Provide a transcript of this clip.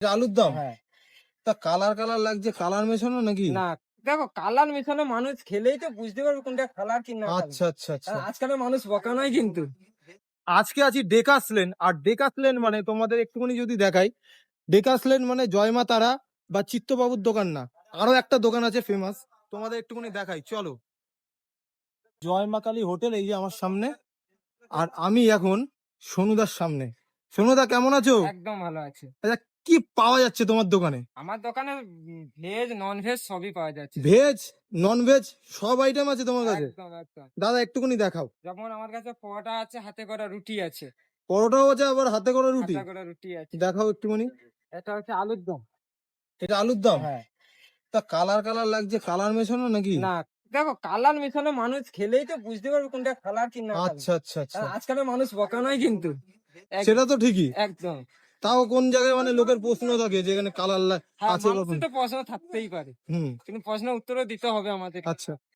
এটা আলুর দম? হ্যাঁ। তা কালার কালার লাগছে, কালার মেশানো নাকি? না, দেখো কালার মেশানো মানুষ খেলেই তো বুঝতে পারবে কোনটা কালার কি না কালার। আচ্ছা আচ্ছা আচ্ছা। আজকালের মানুষ বোকা নয় কিন্তু। আজকে আছি ডেকাসলেন, আর ডেকাসলেন মানে তোমাদের একটুখানি যদি দেখাই, ডেকাসলেন মানে জয় মা তারা বা চিত্তবাবুর দোকান না, আরো একটা দোকান আছে ফেমাস, তোমাদের একটুখানি দেখাই চলো। জয় মা কালী হোটেল এই যে আমার সামনে, আর আমি এখন সোনুদার সামনে। সোনুদা কেমন আছো? একদম ভালো আছে। আচ্ছা, কি পাওয়া যাচ্ছে তোমার দোকানে? আমার দোকানে ভেজ নন ভেজ সবই পাওয়া যাচ্ছে। ভেজ নন ভেজ সব আইটেম আছে তোমার কাছে? একদম একদম। দাদা একটুখানি দেখাও। যেমন আমার কাছে পরোটা আছে, হাতে করা রুটি আছে। পরোটাও আছে, আবার হাতে করা রুটি? হাতে করা রুটি আছে। দেখাও একটুখানি। এটা হচ্ছে আলুর দম। এটা আলুর দম? হ্যাঁ। তা কালার কালার লাগছে, কালার মেশানো নাকি? না, দেখো কালার মেশানো মানুষ খেলেই তো বুঝতে পারবে কোনটা কালার কি না কালার। আচ্ছা আচ্ছা আচ্ছা। আজকালের মানুষ বোকা নয় কিন্তু। সেটা তো ঠিকই। একদম। তাও কোন জায়গায় মানে লোকের প্রশ্ন থাকে যে এখানে কালার হ্যাঁ, আছে বা মানুষের তো প্রশ্ন থাকতেই পারে, হুম। কিন্তু প্রশ্নের উত্তরও দিতে হবে আমাদের। আচ্ছা